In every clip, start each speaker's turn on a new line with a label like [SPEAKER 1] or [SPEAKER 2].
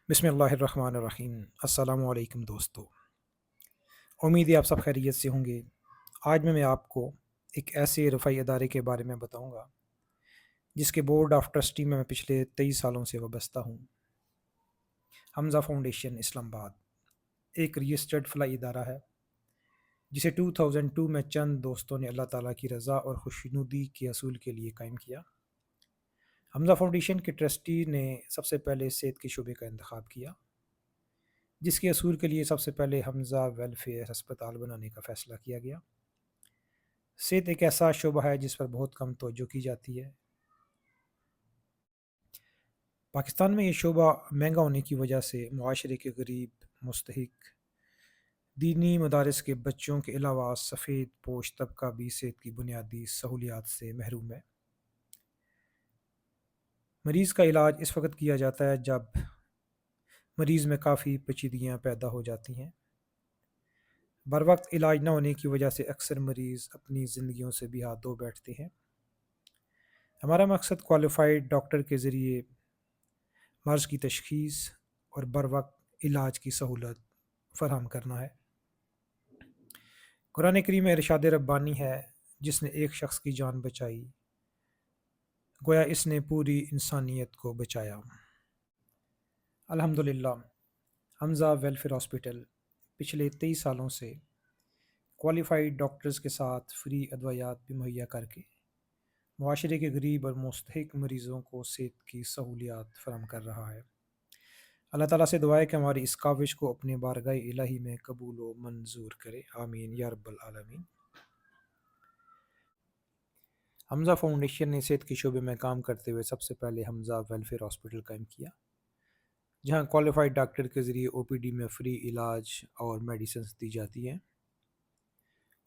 [SPEAKER 1] बिस्मिल्लाहिर्रहमानिर्रहीम। अस्सलामु अलैकुम दोस्तों। उम्मीद है आप सब खैरियत से होंगे। आज मैं आपको एक ऐसे रफ़ाई अदारे के बारे में बताऊंगा जिसके बोर्ड ऑफ ट्रस्टी में मैं पिछले 23 सालों से वाबस्ता हूँ। हमज़ा फाउंडेशन इस्लामाबाद एक रजिस्टर्ड फलाई इदारा है जिसे 2002 में चंद दोस्तों ने अल्लाह ताला की रज़ा और खुशनुदी के असूल के लिए कायम किया। हमज़ा फाउंडेशन के ट्रस्टी ने सबसे पहले सेहत के शोबे का इंतखाब किया, जिसके असूल के लिए सबसे पहले हमज़ा वेलफेयर अस्पताल बनाने का फ़ैसला किया गया। सेहत एक ऐसा शोबा है जिस पर बहुत कम तवज्जो की जाती है। पाकिस्तान में ये शोबा महंगा होने की वजह से मुआशरे के गरीब, मुस्तहिक, दीनी मदारिस के बच्चों के अलावा सफ़ेद पोश तबका भी सेहत की बुनियादी सहूलियात से महरूम है। मरीज़ का इलाज इस वक्त किया जाता है जब मरीज़ में काफ़ी पेचीदगियाँ पैदा हो जाती हैं। बर वक्त इलाज न होने की वजह से अक्सर मरीज़ अपनी ज़िंदगियों से भी हाथ धो बैठते हैं। हमारा मकसद क्वालिफाइड डॉक्टर के ज़रिए मर्ज़ की तशख़ीस और बर वक्त इलाज की सहूलत फ़राहम करना है। कुरान करीम में इरशाद रब्बानी है, जिसने एक शख्स की जान बचाई, गोया इसने पूरी इंसानियत को बचाया। अल्हम्दुलिल्लाह, हमज़ा वेलफेयर हॉस्पिटल पिछले 23 सालों से क्वालिफाइड डॉक्टर्स के साथ फ्री अदवायात भी मुहैया करके मुआशरे के गरीब और मुस्तहिक मरीज़ों को सेहत की सहूलियात फराहम कर रहा है। अल्लाह ताला से दुआ है कि हमारी इस काविश को अपने बारगाह इलाही में कबूल व मंजूर करे। आमीन या रब्बल आलमीन। हमज़ा फाउंडेशन ने सेहत के शोबे में काम करते हुए सबसे पहले हमज़ा वेलफेयर हॉस्पिटल कायम किया, जहां क्वालिफाइड डॉक्टर के ज़रिए ओपीडी में फ्री इलाज और मेडिसिन दी जाती हैं।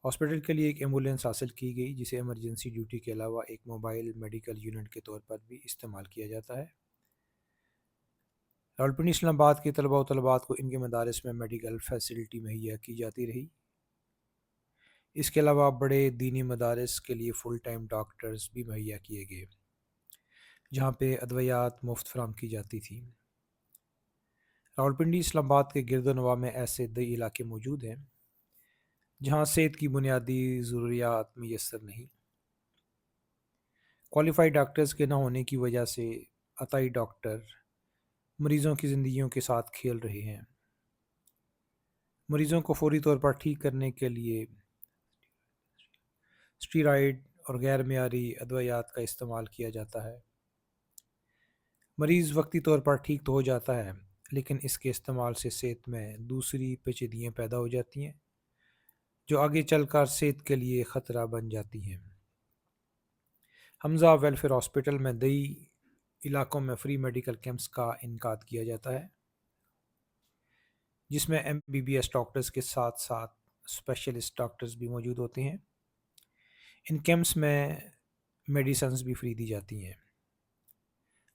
[SPEAKER 1] हॉस्पिटल के लिए एक एम्बुलेंस हासिल की गई, जिसे इमरजेंसी ड्यूटी के अलावा एक मोबाइल मेडिकल यूनिट के तौर पर भी इस्तेमाल किया जाता है। रावलपिंडी इस्लामाबाद के तलबा व तलबात को इनके मदारस में मेडिकल फैसिलिटी मुहैया की जाती रही। इसके अलावा बड़े दीनी मदारस के लिए फ़ुल टाइम डॉक्टर्स भी मुहैया किए गए, जहाँ पे अद्वियात मुफ्त फराहम की जाती थी। रावलपिंडी इस्लामाबाद के गिरदोनवा में ऐसे कई इलाके मौजूद हैं जहाँ सेहत की बुनियादी ज़रूरियात मैसर नहीं। क्वालिफाइड डॉक्टर्स के न होने की वजह से अताई डॉक्टर मरीज़ों की ज़िंदगियों के साथ खेल रहे हैं। मरीज़ों को फौरी तौर पर ठीक करने के लिए स्टीरॉयड और गैर मियारी अद्वियात का इस्तेमाल किया जाता है। मरीज़ वक्ती तौर पर ठीक तो हो जाता है, लेकिन इसके इस्तेमाल से सेहत में दूसरी पेचीदगियाँ पैदा हो जाती हैं, जो आगे चलकर सेहत के लिए ख़तरा बन जाती हैं। हमज़ा वेलफेयर हॉस्पिटल में कई इलाकों में फ्री मेडिकल कैंप्स का इनकाद किया जाता है, जिसमें एमबीबीएस डॉक्टर्स के साथ साथ स्पेशलिस्ट डॉक्टर्स भी मौजूद होते हैं। इन कैंप्स में मेडिसिन्स भी फ्री दी जाती हैं।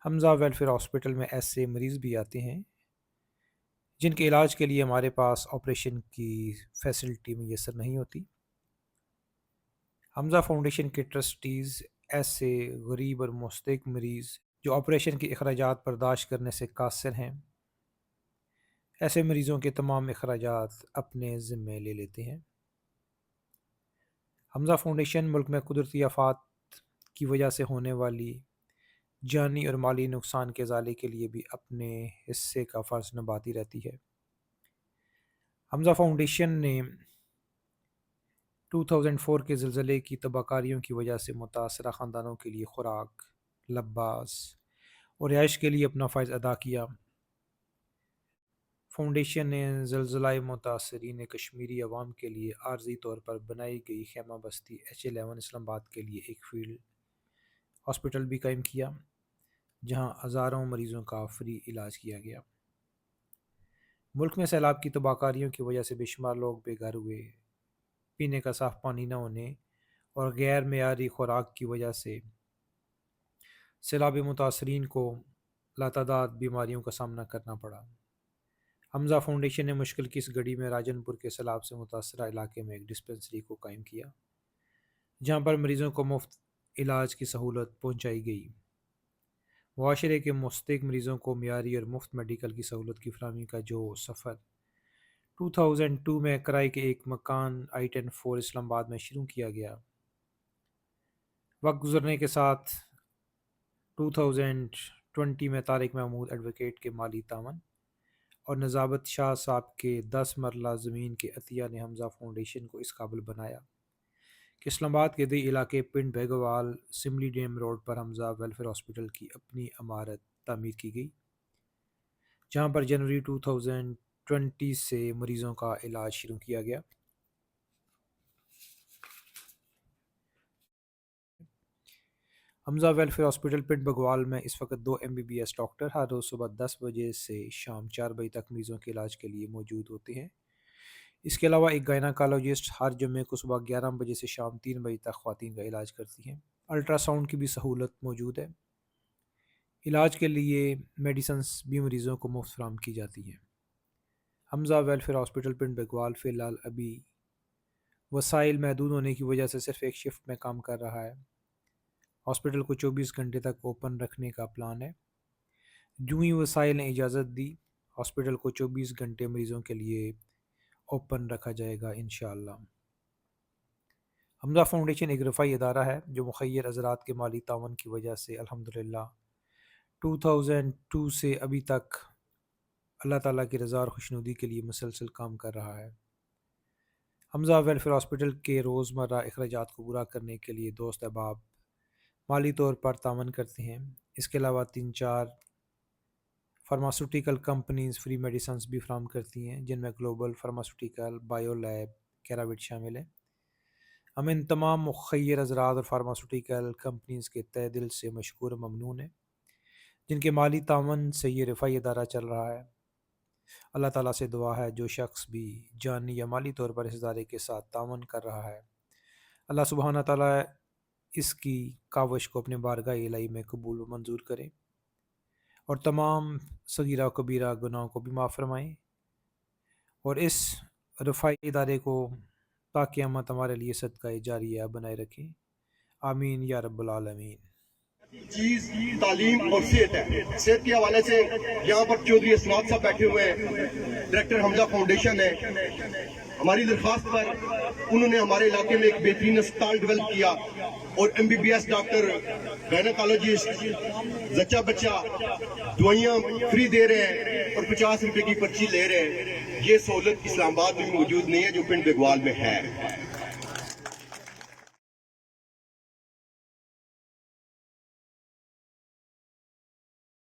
[SPEAKER 1] हमज़ा वेलफेयर हॉस्पिटल में ऐसे मरीज़ भी आते हैं जिनके इलाज के लिए हमारे पास ऑपरेशन की फैसिलिटी मैसर नहीं होती। हमज़ा फाउंडेशन के ट्रस्टीज़ ऐसे गरीब और मुस्तहिक मरीज़ जो ऑपरेशन के अखराजात बर्दाश्त करने से कासिर हैं, ऐसे मरीज़ों के तमाम अखराजात अपने ज़िम्मे ले लेते हैं। हमज़ा फाउंडेशन मुल्क में कुदरती आफ़ात की वजह से होने वाली जानी और माली नुकसान के इज़ाले के लिए भी अपने हिस्से का फ़र्ज़ निभाती रहती है। हमज़ा फाउंडेशन ने 2004 के ज़लज़ले की तबाहकारियों की वजह से मुतासरा ख़ानदानों के लिए खुराक, लबास और रिहाइश के लिए अपना फ़र्ज़ अदा किया। फाउंडेशन ने ज़लज़ला मुतासरीन कश्मीरी अवाम के लिए आर्ज़ी तौर पर बनाई गई खेमा बस्ती H11 इस्लामाबाद के लिए एक फील्ड हॉस्पिटल भी कायम किया, जहां हज़ारों मरीज़ों का फ्री इलाज किया गया। मुल्क में सैलाब की तबाहकारियों की वजह से बेशुमार लोग बेघर हुए, पीने का साफ़ पानी न होने और गैर मेयारी खुराक की वजह से सैलाब मुतासरीन को लातादाद बीमारियों का सामना करना पड़ा। हमज़ा फाउंडेशन ने मुश्किल की इस घड़ी में राजनपुर के सैलाब से मुतासरा इलाके में एक डिस्पेंसरी को कायम किया, जहाँ पर मरीज़ों को मुफ्त इलाज की सहूलत पहुँचाई गई। معاشرے کے مستحق مریضوں کو معیاری اور مفت میڈیکل کی سہولت کی فراہمی کا جو سفر 2002 میں کرائی کے ایک مکان I-10-4 اسلام آباد میں شروع کیا گیا، وقت گزرنے کے ساتھ 2020 میں طارق محمود ایڈوکیٹ کے مالی تعاون اور نجابت شاہ صاحب کے 10 مرلہ زمین کے عطیہ نے حمزہ فاؤنڈیشن کو اس قابل بنایا کہ اسلام آباد کے دیہی علاقے پنڈ بیگوال سملی ڈیم روڈ پر حمزہ ویلفیئر ہاسپٹل کی اپنی عمارت تعمیر کی گئی، جہاں پر جنوری 2020 سے مریضوں کا علاج شروع کیا گیا۔ حمزہ ویلفیئر ہاسپٹل پنڈ بگوال میں اس وقت 2 MBBS ڈاکٹر ہر روز صبح 10 بجے سے شام 4 بجے تک مریضوں کے علاج کے لیے موجود ہوتے ہیں۔ اس کے علاوہ ایک گائناکالوجسٹ ہر جمعے کو صبح 11 بجے سے شام 3 بجے تک خواتین کا علاج کرتی ہیں۔ الٹرا ساؤنڈ کی بھی سہولت موجود ہے۔ علاج کے لیے میڈیسنز بھی مریضوں کو مفت فراہم کی جاتی ہیں۔ حمزہ ویلفیئر ہاسپٹل پنڈ بگوال فی الحال ابھی وسائل محدود ہونے کی وجہ سے صرف ایک شفٹ میں کام کر رہا ہے۔ ہاسپٹل کو 24 گھنٹے تک اوپن رکھنے کا پلان ہے۔ جو ہی وسائل نے اجازت دی، ہاسپٹل کو 24 گھنٹے مریضوں کے لیے اوپن رکھا جائے گا انشاءاللہ۔ حمزہ فاؤنڈیشن ایک رفاہی ادارہ ہے جو مخیر حضرات کے مالی تعاون کی وجہ سے الحمدللہ 2002 سے ابھی تک اللہ تعالیٰ کی رضا اور خوشنودی کے لیے مسلسل کام کر رہا ہے۔ حمزہ ویلفیئر ہاسپٹل کے روزمرہ اخراجات کو پورا کرنے کے لیے دوست احباب مالی طور پر تعاون کرتے ہیں۔ اس کے علاوہ 3-4 فارماسوٹیکل کمپنیز فری میڈیسنز بھی فراہم کرتی ہیں، جن میں گلوبل فارماسوٹیکل، بائیو لیب، کیراوٹ شامل ہیں۔ ہم ان تمام مخیر حضرات اور فارماسوٹیکل کمپنیز کے تہہ دل سے مشکور و ممنون ہیں جن کے مالی تعاون سے یہ رفاہی ادارہ چل رہا ہے۔ اللہ تعالیٰ سے دعا ہے جو شخص بھی جانی یا مالی طور پر اس ادارے کے ساتھ تعاون کر رہا ہے، اللہ سبحانہ تعالیٰ اس کی کاوش کو اپنے بارگاہ الہی میں قبول و منظور کریں اور تمام صغیرہ و کبیرہ گناہوں کو بھی معاف فرمائیں، اور اس رفاہی ادارے کو تا قیامت ہمارے لیے صدقہ جاریہ بنائے رکھیں، آمین یا رب العالمین۔
[SPEAKER 2] چیز تعلیم اور صحت ہے۔ صحت کے حوالے سے یہاں پر چودھری اسناد صاحب بیٹھے ہوئے ہیں، ڈائریکٹر حمزہ فاؤنڈیشن ہے۔ ہماری درخواست پر انہوں نے ہمارے علاقے میں ایک بہترین اسپتال ڈیولپ کیا اور MBBS ڈاکٹر، گائناکالوجسٹ، زچہ بچہ دوائیاں فری دے رہے ہیں اور 50 روپے کی پرچی لے رہے ہیں۔ یہ سہولت اسلام آباد میں موجود نہیں ہے جو پنڈ بگوال میں ہے۔